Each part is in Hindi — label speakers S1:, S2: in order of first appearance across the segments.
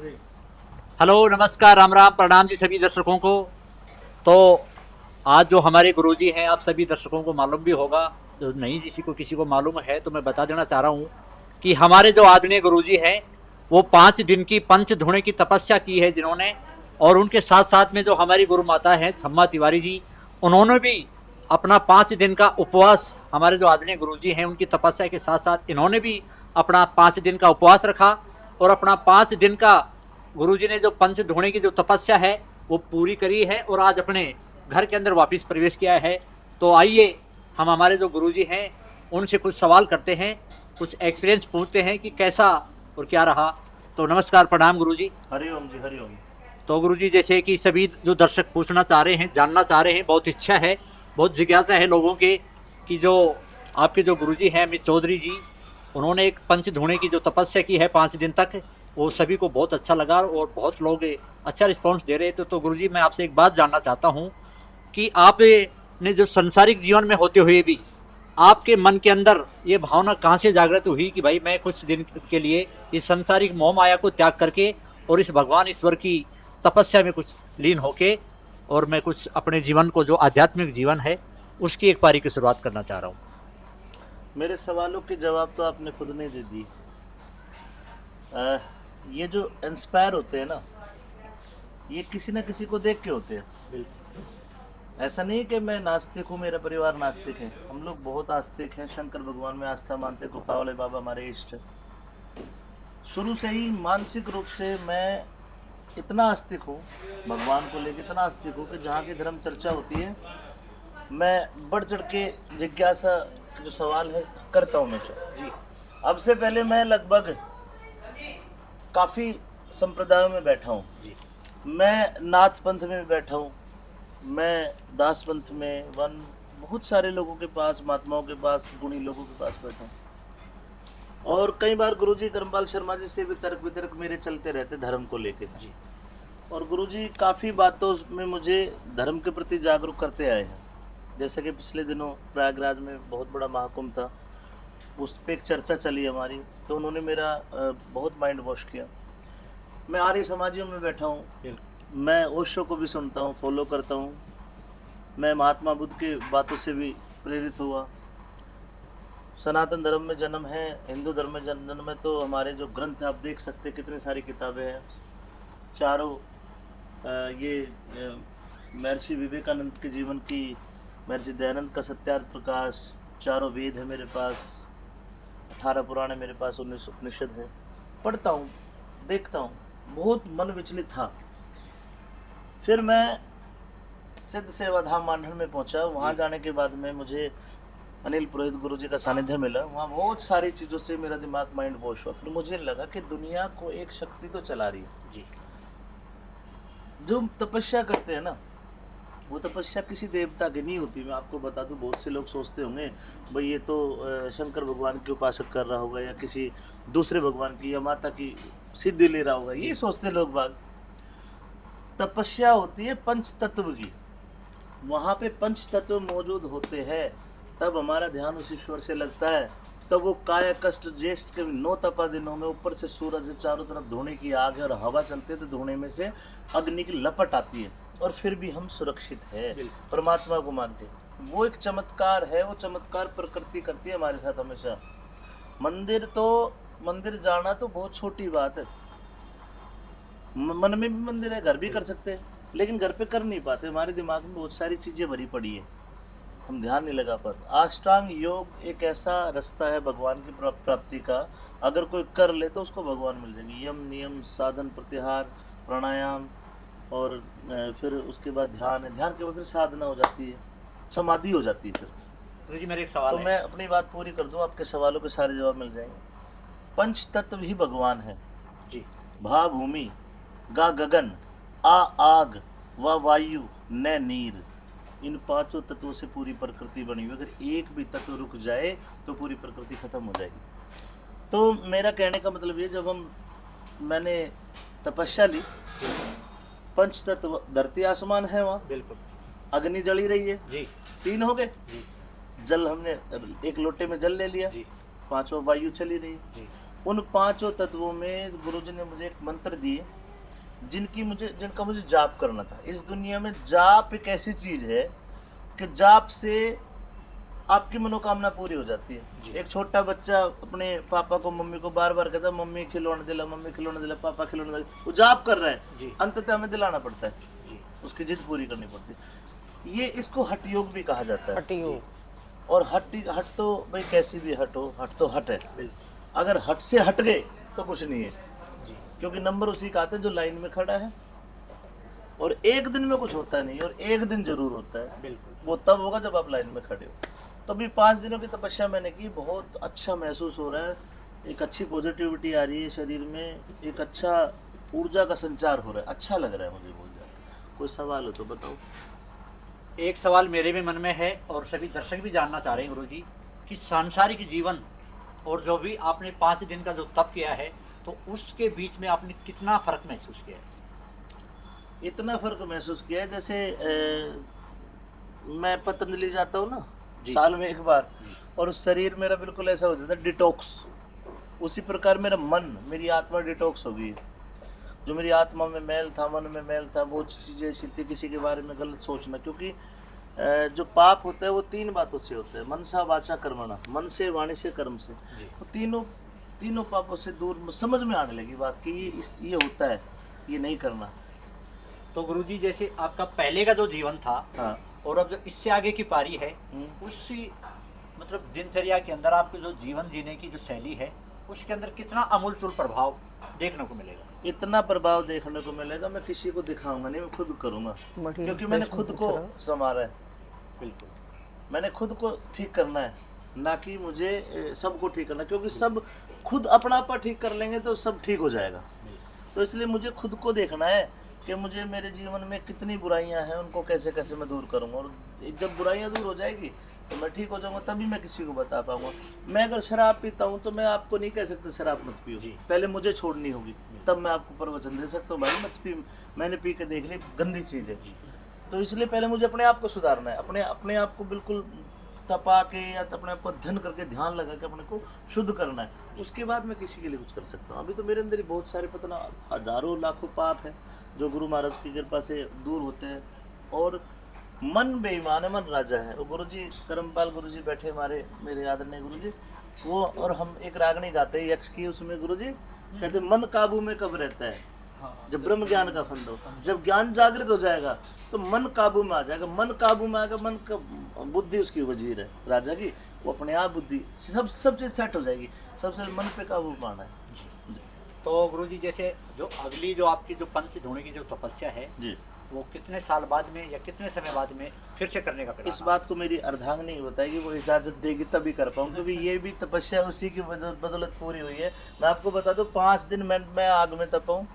S1: हेलो, नमस्कार, राम राम, प्रणाम जी सभी दर्शकों को। तो आज जो हमारे गुरुजी हैं, आप सभी दर्शकों को मालूम भी होगा, जो नहीं किसी को मालूम है तो मैं बता देना चाह रहा हूँ कि हमारे जो आदरणीय गुरुजी हैं, वो 5 दिन की पंच धुणे की तपस्या की है जिन्होंने। और उनके साथ साथ में जो हमारी गुरु माता हैं छम्मा तिवारी जी, उन्होंने भी अपना 5 दिन का उपवास, हमारे जो आदरणीय गुरुजी हैं उनकी तपस्या के साथ साथ इन्होंने भी अपना 5 दिन का उपवास रखा और अपना 5 दिन का गुरुजी ने जो पंच धोने की जो तपस्या है वो पूरी करी है और आज अपने घर के अंदर वापस प्रवेश किया है। तो आइए हम हमारे जो गुरुजी हैं उनसे कुछ सवाल करते हैं, कुछ एक्सपीरियंस पूछते हैं कि कैसा और क्या रहा। तो नमस्कार, प्रणाम गुरुजी।
S2: हरिओम जी, हरिओम।
S1: तो गुरुजी, जैसे कि सभी जो दर्शक पूछना चाह रहे हैं, जानना चाह रहे हैं, बहुत इच्छा है, बहुत जिज्ञासा है लोगों के कि जो आपके जो गुरुजी हैं अमित चौधरी जी, उन्होंने एक पंच धोने की जो तपस्या की है 5 दिन तक, वो सभी को बहुत अच्छा लगा और बहुत लोग अच्छा रिस्पांस दे रहे थे। तो गुरुजी, मैं आपसे एक बात जानना चाहता हूँ कि आपने जो संसारिक जीवन में होते हुए भी आपके मन के अंदर ये भावना कहाँ से जागृत हुई कि भाई मैं कुछ दिन के लिए इस संसारिक मोह माया को त्याग करके और इस भगवान ईश्वर की तपस्या में कुछ लीन होके और मैं कुछ अपने जीवन को, जो आध्यात्मिक जीवन है, उसकी एक पारी की शुरुआत करना चाह रहा हूँ।
S2: मेरे सवालों के जवाब तो आपने खुद ने दे दी। ये जो इंस्पायर होते हैं ना, ये किसी न किसी को देख के होते हैं। ऐसा नहीं कि मैं नास्तिक हूँ, मेरा परिवार नास्तिक है, हम लोग बहुत आस्तिक हैं, शंकर भगवान में आस्था मानते, गोपावले बाबा हमारे इष्ट है। शुरू से ही मानसिक रूप से मैं इतना आस्तिक हूँ, भगवान को लेकर इतना आस्तिक हूँ कि जहाँ की धर्म चर्चा होती है मैं बढ़ चढ़ के जिज्ञासा जो सवाल है करता हूँ हमेशा जी। अब से पहले मैं लगभग काफ़ी संप्रदायों में बैठा हूँ जी। मैं नाथ पंथ में बैठा हूँ, मैं दास पंथ में, बहुत सारे लोगों के पास, महात्माओं के पास, गुणी लोगों के पास बैठा हूँ। और कई बार गुरुजी करमपाल शर्मा जी से भी तर्क वितर्क मेरे चलते रहते धर्म को लेकर जी। और गुरुजी काफ़ी बातों में मुझे धर्म के प्रति जागरूक करते आए हैं। जैसे कि पिछले दिनों प्रयागराज में बहुत बड़ा महाकुंभ था, उस पर एक चर्चा चली हमारी, तो उन्होंने मेरा बहुत माइंड वॉश किया। मैं आर्य समाजियों में बैठा हूँ, मैं ओशो को भी सुनता हूँ, फॉलो करता हूँ, मैं महात्मा बुद्ध की बातों से भी प्रेरित हुआ। सनातन धर्म में जन्म है, हिंदू धर्म में जन्म है, तो हमारे जो ग्रंथ हैं आप देख सकते हैं कितनी सारी किताबें हैं। चारों ये महर्षि विवेकानंद के जीवन की, महर्षि दयानंद का सत्यार्थ प्रकाश, चारों वेद है मेरे पास, 18 पुराण है मेरे पास, 19 उपनिषद है। पढ़ता हूँ, देखता हूँ, बहुत मन विचलित था। फिर मैं सिद्ध सेवाधाम मांडल में पहुँचा। वहाँ जाने के बाद में मुझे अनिल पुरोहित गुरु जी का सानिध्य मिला। वहाँ बहुत सारी चीज़ों से मेरा दिमाग माइंड वॉश हुआ। फिर मुझे लगा कि दुनिया को एक शक्ति तो चला रही है जी। जो तपस्या करते हैं ना, वो तपस्या किसी देवता की नहीं होती। मैं आपको बता दूं, बहुत से लोग सोचते होंगे भाई ये तो शंकर भगवान के उपासक कर रहा होगा या किसी दूसरे भगवान की या माता की सिद्धि ले रहा होगा, ये सोचते लोग बाग। तपस्या होती है पंच तत्व की, वहाँ पे पंच तत्व मौजूद होते हैं, तब हमारा ध्यान उस ईश्वर से लगता है। तब वो काया कष्ट ज्येष्ठ के 9 तपा दिनों में ऊपर से सूरज चारों तरफ धुएं की आग है और हवा चलती है, तो धुएं में से अग्नि की लपट आती है और फिर भी हम सुरक्षित है परमात्मा को मानते। वो एक चमत्कार है, वो चमत्कार प्रकृति करती है हमारे साथ हमेशा। मंदिर जाना तो बहुत छोटी बात है, मन में भी मंदिर है, घर भी कर सकते हैं, लेकिन घर पे कर नहीं पाते। हमारे दिमाग में बहुत सारी चीज़ें भरी पड़ी है, हम ध्यान नहीं लगा पाते। अष्टांग योग एक ऐसा रास्ता है भगवान की प्राप्ति का, अगर कोई कर ले तो उसको भगवान मिल जाएगी। यम नियम साधन प्रत्याहार प्राणायाम, और फिर उसके बाद ध्यान है, ध्यान के बाद फिर साधना हो जाती है, समाधि हो जाती है। फिर
S1: जी, मेरा एक सवाल
S2: तो
S1: है।
S2: मैं अपनी बात पूरी कर दूं, आपके सवालों के सारे जवाब मिल जाएंगे। पंच तत्व ही भगवान है
S1: जी।
S2: भा भूमि, गा गगन, आ आग, व वायु, न नीर, इन 5 तत्वों से पूरी प्रकृति बनी हुई। अगर एक भी तत्व रुक जाए तो पूरी प्रकृति खत्म हो जाएगी। तो मेरा कहने का मतलब ये, जब मैंने तपस्या ली, पंच तत्व धरती आसमान है, वहाँ
S1: बिल्कुल
S2: अग्नि जली रही है
S1: जी।
S2: 3 हो गए
S1: जी।
S2: जल, हमने एक लोटे में जल ले लिया जी। 5वां वायु चली रही है जी। उन पांचों तत्वों में गुरुजी ने मुझे एक मंत्र दिए जिनका मुझे जाप करना था। इस दुनिया में जाप एक ऐसी चीज है कि जाप से आपकी मनोकामना पूरी हो जाती है। एक छोटा बच्चा अपने पापा को मम्मी को बार बार कहता है मम्मी खिलौने दिला, मम्मी खिलौने दिला, पापा खिलौने दिला, वो जाप कर रहा है, अंततः हमें दिलाना पड़ता है, उसकी जिद पूरी करनी पड़ती है। ये इसको हठ योग भी कहा जाता है।
S3: हठ योग।
S2: और हट तो भाई कैसी भी हट हो, हट तो हट है। अगर हट से हट गए तो कुछ नहीं है, क्योंकि नंबर उसी का आता है जो लाइन में खड़ा है। और एक दिन में कुछ होता नहीं, और एक दिन जरूर होता है, वो तब होगा जब आप लाइन में खड़े हो। तो अभी 5 दिनों की तपस्या मैंने की, बहुत अच्छा महसूस हो रहा है, एक अच्छी पॉजिटिविटी आ रही है शरीर में, एक अच्छा ऊर्जा का संचार हो रहा है, अच्छा लग रहा है मुझे बहुत ज़्यादा। कोई सवाल हो तो बताओ।
S1: एक सवाल मेरे भी मन में है और सभी दर्शक भी जानना चाह रहे हैं गुरुजी कि सांसारिक जीवन और जो भी आपने 5 दिन का जो तप किया है, तो उसके बीच में आपने कितना फर्क महसूस किया है?
S2: इतना फर्क महसूस किया है जैसे मैं पतंजलि जाता हूँ ना साल में एक बार, और उस शरीर मेरा बिल्कुल ऐसा हो जाता है डिटॉक्स, उसी प्रकार मेरा मन, मेरी आत्मा डिटॉक्स हो गई है। जो मेरी आत्मा में मैल था, मन में मैल था, वो चीज़ें ऐसी थी, किसी के बारे में गलत सोचना, क्योंकि जो पाप होता है वो 3 बातों से होता है, मनसा वाचा कर्मणा, मन से, वाणी से, कर्म से। तो तीनों पापों से दूर समझ में आने लगी बात कि ये होता है, ये नहीं करना।
S1: तो गुरुजी जैसे आपका पहले का जो जीवन था,
S2: हाँ,
S1: और अब जो इससे आगे की पारी है, उसी मतलब दिनचर्या के अंदर आपके जो जीवन जीने की जो शैली है, उसके अंदर कितना अमूलचूल प्रभाव देखने को मिलेगा?
S2: इतना प्रभाव देखने को मिलेगा, मैं किसी को दिखाऊंगा नहीं, मैं खुद करूंगा, क्योंकि मैंने खुद को संवारा है।
S1: बिल्कुल,
S2: मैंने खुद को ठीक करना है, ना कि मुझे सबको ठीक करना, क्योंकि सब खुद अपना आपा ठीक कर लेंगे तो सब ठीक हो जाएगा। तो इसलिए मुझे खुद को देखना है कि मुझे मेरे जीवन में कितनी बुराइयां हैं, उनको कैसे कैसे मैं दूर करूंगा, और जब बुराइयां दूर हो जाएगी तो मैं ठीक हो जाऊंगा, तभी मैं किसी को बता पाऊंगा। मैं अगर शराब पीता हूं तो मैं आपको नहीं कह सकता शराब मत पियो, पहले मुझे छोड़नी होगी, तब मैं आपको प्रवचन दे सकता हूँ भाई मत पी, मैंने पी के देख ली, गंदी चीज़ है। तो इसलिए पहले मुझे अपने आप को सुधारना है, अपने आप को बिल्कुल तपा के या अपने आप को धन करके ध्यान लगा के अपने को शुद्ध करना है, उसके बाद मैं किसी के लिए कुछ कर सकता हूँ। अभी तो मेरे अंदर ही बहुत सारे पता ना हजारों लाखों पाप है जो गुरु महाराज की कृपा से दूर होते हैं। और मन बेईमान है, मन राजा है। और गुरुजी करमपाल गुरुजी बैठे हमारे, मेरे आदरणीय गुरुजी, वो और हम एक रागनी गाते हैं यक्ष की, उसमें गुरुजी कहते मन काबू में कब रहता है, जब ब्रह्म ज्ञान का फंद हो, जब ज्ञान जागृत हो जाएगा तो मन काबू में आ जाएगा। मन काबू में आएगा, मन का बुद्धि उसकी वजीर है राजा की, वो अपने आप बुद्धि सब चीज़ सेट हो जाएगी। सबसे मन पे काबू पाना है।
S1: तो गुरुजी जैसे जो अगली जो आपकी जो पंच धोने की जो तपस्या है
S2: जी,
S1: वो कितने साल बाद में या कितने समय बाद में फिर से करने का प्लान?
S2: इस बात को मेरी अर्धांगिनी बताएगी, वो इजाजत देगी तभी कर पाऊँ, क्योंकि ये भी तपस्या उसी की बदौलत पूरी हुई है। मैं आपको बता दूं 5 दिन मैं आग में तपा हूँ,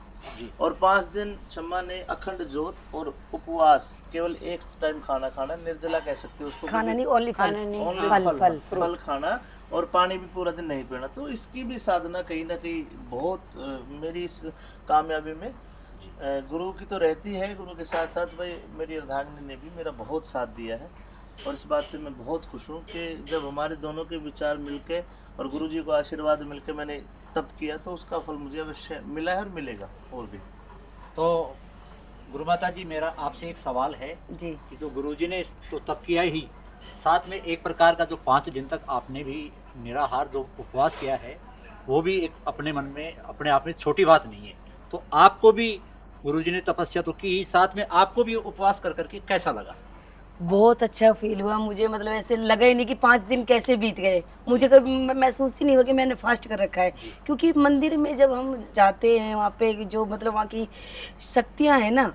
S2: और 5 दिन क्षमा ने अखंड ज्योत और उपवास, केवल एक टाइम खाना खाना, निर्जला कह सकते हो उसको,
S3: खाना नहीं, ओनली फल,
S2: फल खाना, और पानी भी पूरा दिन नहीं पीना। तो इसकी भी साधना कहीं ना कहीं बहुत मेरी इस कामयाबी में गुरु की तो रहती है, गुरु के साथ साथ भाई मेरी अर्धांगिनी ने भी मेरा बहुत साथ दिया है। और इस बात से मैं बहुत खुश हूँ कि जब हमारे दोनों के विचार मिलके और गुरु जी को आशीर्वाद मिलके मैंने तप किया, तो उसका फल मुझे अवश्य मिला है और मिलेगा और भी।
S1: तो गुरु माता जी, मेरा आपसे एक सवाल है
S3: जी
S1: कि जो गुरुजी ने तो तप किया ही, साथ में एक प्रकार का जो 5 दिन तक आपने भी निराहार जो उपवास किया है, वो भी एक अपने मन में अपने आप में छोटी बात नहीं है। तो आपको भी गुरुजी ने तपस्या तो की ही, साथ में आपको भी उपवास कर करके कैसा लगा?
S3: बहुत अच्छा फील हुआ मुझे, मतलब ऐसे लगा ही नहीं कि 5 दिन कैसे बीत गए। मुझे कभी महसूस ही नहीं हुआ कि मैंने फास्ट कर रखा है, क्योंकि मंदिर में जब हम जाते हैं वहाँ पे जो मतलब वहाँ की शक्तियाँ हैं ना,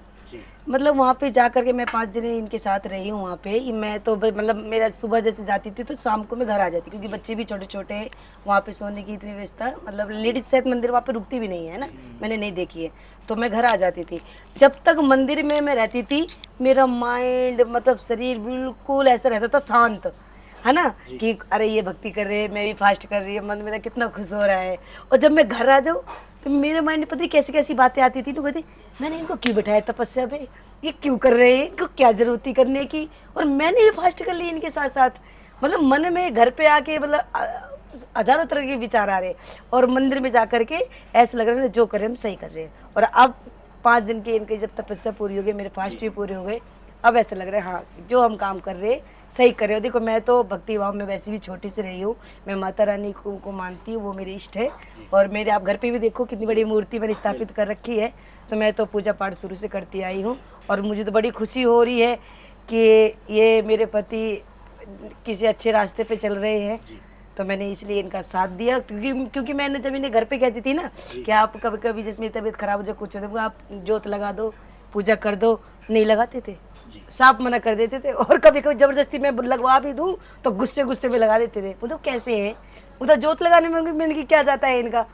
S3: मतलब वहाँ पे जा कर के मैं 5 दिन इनके साथ रही हूँ वहाँ पे। मैं तो मतलब मेरा सुबह जैसे जाती थी तो शाम को मैं घर आ जाती, क्योंकि बच्चे भी छोटे छोटे हैं, वहाँ पे सोने की इतनी व्यवस्था, मतलब लेडीज शायद मंदिर वहाँ पे रुकती भी नहीं है ना, मैंने नहीं देखी है, तो मैं घर आ जाती थी। जब तक मंदिर में मैं रहती थी मेरा माइंड मतलब शरीर बिल्कुल ऐसा रहता था शांत, है ना, कि अरे ये भक्ति कर रहे हैं, मैं भी फास्ट कर रही है, मन मेरा कितना खुश हो रहा है। और जब मैं घर आ जाऊँ तो मेरे माइंड में पता है कैसी कैसी बातें आती थी, तो कहती मैंने इनको क्यों बिठाया तपस्या पे, ये क्यों कर रहे हैं, इनको क्या जरूरत थी करने की, और मैंने भी फास्ट कर ली इनके साथ साथ। मतलब मन में घर पे आके मतलब हजारों तरह के विचार आ रहे हैं और मंदिर में जा करके ऐसा लग रहा है जो कर रहे हैं हम सही कर रहे हैं। और अब 5 दिन की इनकी जब तपस्या पूरी हो गई, मेरे फास्ट भी पूरे हो गए, अब ऐसा लग रहा है हाँ जो हम काम कर रहे हैं सही कर रहे हो। देखो मैं तो भक्ति भाव में वैसे भी छोटी से रही हूँ, मैं माता रानी को मानती हूँ, वो मेरी इष्ट है। और मेरे आप घर पे भी देखो कितनी बड़ी मूर्ति मैंने स्थापित कर रखी है, तो मैं तो पूजा पाठ शुरू से करती आई हूँ। और मुझे तो बड़ी खुशी हो रही है कि ये मेरे पति किसी अच्छे रास्ते पे चल रहे हैं, तो मैंने इसलिए इनका साथ दिया। क्योंकि मैंने जब इन्हें घर पे कहती थी ना कि आप कभी कभी जिसमें तबीयत खराब हो जाए कुछ हो जाए आप जोत लगा दो, पूजा कर दो, नहीं लगाते थे, साफ मना कर देते थे। और कभी कभी जबरदस्ती मैं लगवा भी दूं तो गुस्से गुस्से में लगा देते थे। वो तो कैसे है, वो तो जोत लगाने में मैंने क्या जाता है इनका।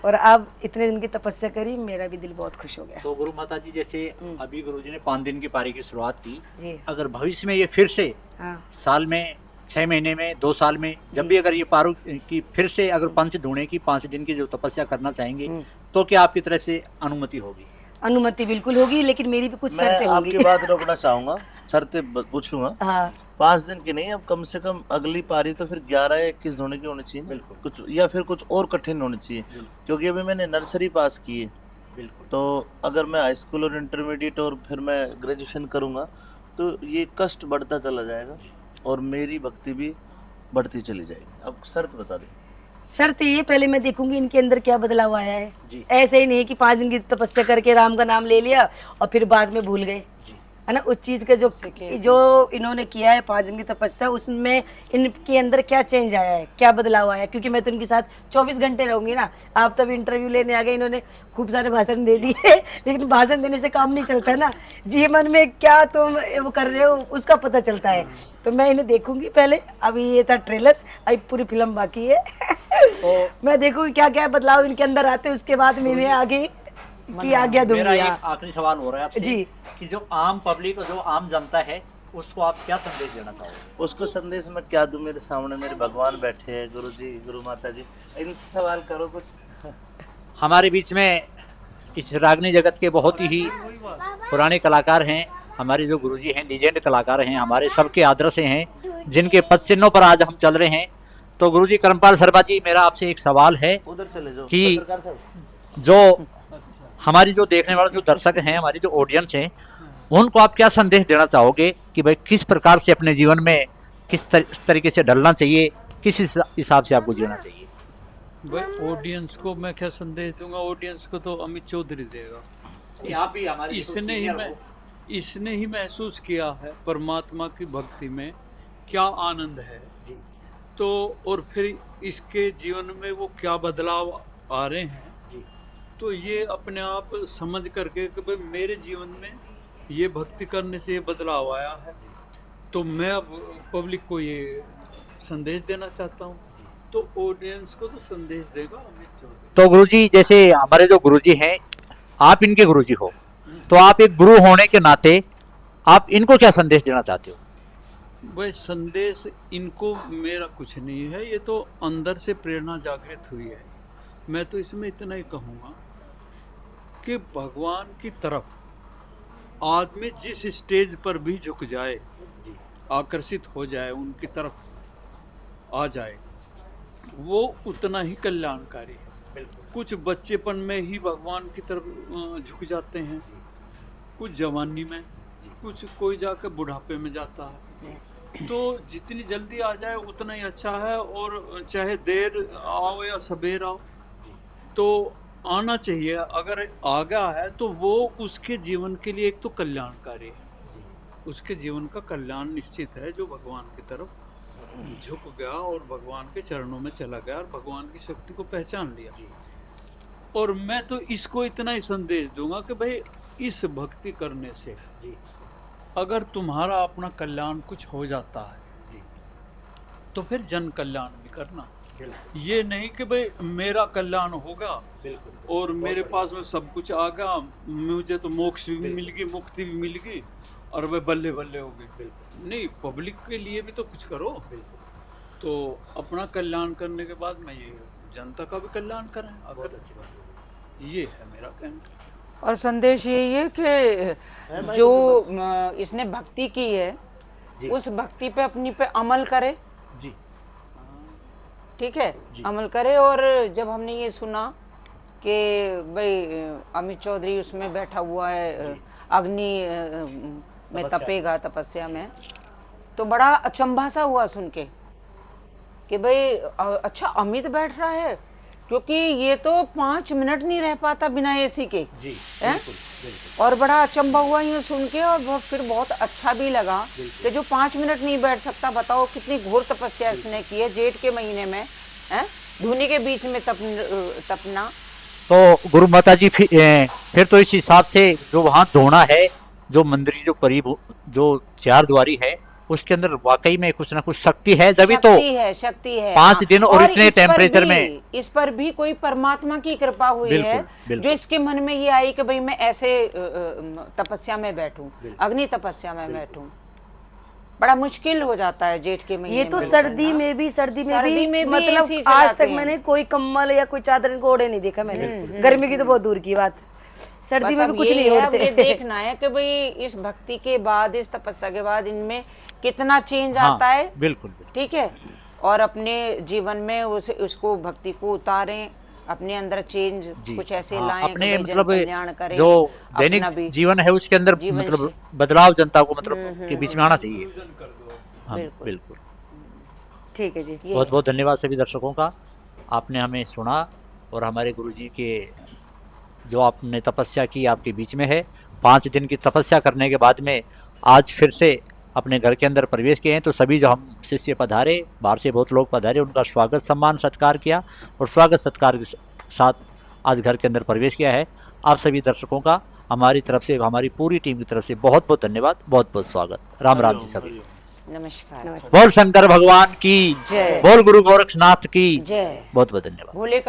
S3: और अब इतने दिन की तपस्या करी, मेरा भी दिल बहुत खुश हो गया।
S1: तो गुरु माता जी जैसे अभी गुरुजी ने 5 दिन की पारी की शुरुआत की
S3: जी
S1: अगर भविष्य में ये फिर से
S3: हाँ
S1: साल में 6 महीने में 2 साल में जब भी अगर ये पारू की फिर से अगर पंच धूणे की 5 दिन की जो तपस्या करना चाहेंगे तो क्या आपकी तरफ से अनुमति होगी?
S3: अनुमति बिल्कुल होगी, लेकिन मेरी भी कुछ
S2: मैं
S3: शर्तें होंगी।
S2: आपकी बात रोकना चाहूंगा, शर्तें पूछूंगा।
S3: हाँ
S2: 5 दिन की नहीं, अब कम से कम अगली पारी तो फिर 11 या 21 होने की होनी चाहिए। बिल्कुल कुछ या फिर कुछ और कठिन होनी चाहिए, क्योंकि अभी मैंने नर्सरी पास की है।
S1: बिल्कुल।
S2: तो अगर मैं हाई स्कूल और इंटरमीडिएट और फिर मैं ग्रेजुएशन करूंगा तो ये कष्ट बढ़ता चला जाएगा और मेरी भक्ति भी बढ़ती चली जाएगी। अब शर्त बता दें।
S3: शर्त ये पहले मैं देखूंगी इनके अंदर क्या बदलाव आया है।
S1: जी।
S3: ऐसे ही नहीं कि 5 दिन की तपस्या करके राम का नाम ले लिया और फिर बाद में भूल गए, है ना। उस चीज का जो इन्होंने किया है 5 दिन की तपस्या, उसमें इनके अंदर क्या चेंज आया है, क्या बदलाव आया है। क्योंकि मैं तो इनके साथ 24 घंटे रहूंगी ना। आप तब इंटरव्यू लेने आ गए, इन्होंने खूब सारे भाषण दे दिए लेकिन भाषण देने से काम नहीं चलता है ना, जीवन में क्या तुम वो कर रहे हो उसका पता चलता है। तो मैं इन्हें देखूंगी पहले, अभी ये था ट्रेलर, अभी पूरी फिल्म बाकी है मैं देखूंगी क्या क्या बदलाव इनके अंदर आते हैं, उसके बाद मैं इन्हें आगे की आज्ञा
S1: मेरा
S3: दूंगी।
S1: एक आखिरी सवाल हो रहा है आपसे
S3: जी।
S1: कि जो आम पब्लिक जो आम जनता है उसको आप क्या संदेश देना चाहोगे?
S2: उसको संदेश में क्या दूं? मेरे सामने मेरे भगवान बैठे हैं, गुरु जी, गुरु माता जी, इनसे सवाल करो कुछ।
S1: हमारे बीच में इस रागनी जगत के बहुत ही पुराने कलाकार हैं, हमारे जो गुरुजी हैं, लीजेंड कलाकार हैं, हमारे सबके आदर्श हैं, जिनके पद चिन्हों पर आज हम चल रहे हैं। तो गुरुजी कर्मपाल शर्मा जी, मेरा आपसे एक सवाल है
S2: उधर चले जाओ
S1: कि
S2: पत्रकार साहब।
S1: जो हमारी जो देखने वाले जो दर्शक हैं, हमारी जो ऑडियंस हैं, उनको आप क्या संदेश देना चाहोगे कि भाई किस प्रकार से अपने जीवन में किस तरीके से ढलना चाहिए, किस हिसाब से आपको जीना चाहिए?
S4: भाई ऑडियंस को मैं क्या संदेश दूंगा? ऑडियंस को तो अमित चौधरी देगा।
S1: आप भी हमारे
S4: इसने ही महसूस किया है परमात्मा की भक्ति में क्या आनंद है। तो और फिर इसके जीवन में वो क्या बदलाव आ रहे हैं, तो ये अपने आप समझ करके कि भाई मेरे जीवन में ये भक्ति करने से ये बदलाव आया है, तो मैं अब पब्लिक को ये संदेश देना चाहता हूँ। तो ऑडियंस को तो संदेश देगा अमित चौधरी।
S1: तो गुरुजी, जैसे हमारे जो गुरुजी हैं, आप इनके गुरुजी हो, तो आप एक गुरु होने के नाते आप इनको क्या संदेश देना चाहते हो?
S4: भाई संदेश इनको मेरा कुछ नहीं है, ये तो अंदर से प्रेरणा जागृत हुई है। मैं तो इसमें इतना ही कहूँगा कि भगवान की तरफ आदमी जिस स्टेज पर भी झुक जाए, आकर्षित हो जाए, उनकी तरफ आ जाए, वो उतना ही कल्याणकारी है। कुछ बच्चेपन में ही भगवान की तरफ झुक जाते हैं, कुछ जवानी में, कुछ कोई जाकर बुढ़ापे में जाता है। तो जितनी जल्दी आ जाए उतना ही अच्छा है, और चाहे देर आओ या सबेर आओ, तो आना चाहिए। अगर आ गया है तो वो उसके जीवन के लिए एक तो कल्याणकारी है, उसके जीवन का कल्याण निश्चित है, जो भगवान की तरफ झुक गया और भगवान के चरणों में चला गया और भगवान की शक्ति को पहचान लिया। और मैं तो इसको इतना ही संदेश दूंगा कि भाई इस भक्ति करने से अगर तुम्हारा अपना कल्याण कुछ हो जाता है तो फिर जन कल्याण भी करना। ये नहीं कि भाई मेरा कल्याण होगा और मेरे पास में सब कुछ आ गया, मुझे तो मोक्ष भी मिल गई, मुक्ति भी मिल गई और वह बल्ले बल्ले हो गई। नहीं, पब्लिक के लिए भी तो कुछ करो। तो अपना कल्याण करने के बाद मैं ये जनता का भी कल्याण करें, अगर ये है मेरा कहना।
S5: और संदेश यही है कि जो इसने भक्ति की है उस भक्ति पे अपनी पे अमल करे।
S1: जी।
S5: ठीक है, अमल करे। और जब हमने ये सुना कि भाई अमित चौधरी उसमें बैठा हुआ है, अग्नि में तपेगा, तपस्या में, तो बड़ा अचंभा सा हुआ सुन के कि भाई अच्छा अमित बैठ रहा है, क्योंकि ये तो 5 मिनट नहीं रह पाता बिना एसी के
S1: जी,
S5: हैं? और बड़ा अचंभा हुआ ये सुन के, और फिर बहुत अच्छा भी लगा कि जो 5 मिनट नहीं बैठ सकता, बताओ कितनी घोर तपस्या इसने की है जेठ के महीने में, हैं? धुनी के बीच में तपना।
S1: तो गुरु माता जी फिर तो इस हिसाब से जो वहाँ धोना है, जो मंदिर जो करीब जो 4 द्वारी है, उसके अंदर वाकई में कुछ ना कुछ शक्ति है, जब तो
S5: शक्ति है
S1: 5 दिन और इतने
S5: इस पर
S1: टेम्परेचर
S5: भी-
S1: में
S5: इस पर भी कोई परमात्मा की कृपा हुई
S1: बिल्कुल,
S5: है,
S1: बिल्कुल।
S5: जो इसके मन में ये आई कि भाई मैं ऐसे तपस्या में बैठूं, अग्नि तपस्या में बैठूं। बड़ा मुश्किल हो जाता है जेठ के महीने
S3: ये तो
S5: में
S3: सर्दी
S5: बैठना।
S3: में भी
S5: सर्दी में भी
S3: मतलब
S5: AC
S3: आज
S5: चलाते
S3: तक
S5: हैं।
S3: मैंने कोई कम्बल या कोई चादर इनको ओढ़े नहीं देखा मैंने। गर्मी की तो बहुत दूर की बात, सर्दी
S5: बस
S3: में
S5: अब
S3: भी कुछ
S5: ये
S3: नहीं
S5: है, अब ये
S3: ओढ़ते।
S5: देखना है कि भाई इस भक्ति के बाद, इस तपस्या के बाद इनमें कितना चेंज
S1: हाँ,
S5: आता है।
S1: बिल्कुल
S5: ठीक है, और अपने जीवन में उसको भक्ति को उतारें, अपने अंदर चेंज
S1: जी,
S5: कुछ ऐसे
S1: हाँ,
S5: लाएं कि
S1: अपने
S5: भाई जन
S1: मतलब
S5: कल्याण करें,
S1: जो
S5: अपना
S1: दैनिक
S5: भी।
S1: जीवन है उसके अंदर
S5: जीवन
S1: मतलब बदलाव जनता को मतलब के बीच में आना चाहिए। हाँ,
S5: बिल्कुल।
S1: बिल्कुल।
S3: ठीक है जी।
S5: ये
S1: बहुत बहुत धन्यवाद सभी दर्शकों का, आपने हमें सुना और हमारे गुरुजी के जो आपने तपस्या की आपके बीच में है। 5 दिन की तपस्या करने के बाद में आज फिर से अपने घर के अंदर प्रवेश किए हैं, तो सभी जो हम शिष्य पधारे, बाहर से बहुत लोग पधारे, उनका स्वागत सम्मान सत्कार किया और स्वागत सत्कार के साथ आज घर के अंदर प्रवेश किया है। आप सभी दर्शकों का हमारी तरफ से, हमारी पूरी टीम की तरफ से बहुत बहुत धन्यवाद, बहुत बहुत स्वागत। राम राम जी सभी।
S5: नमस्कार।
S1: बोल शंकर भगवान की
S5: जय।
S1: बोल गुरु गोरक्षनाथ की
S5: जय।
S1: बहुत बहुत धन्यवाद।
S5: भोले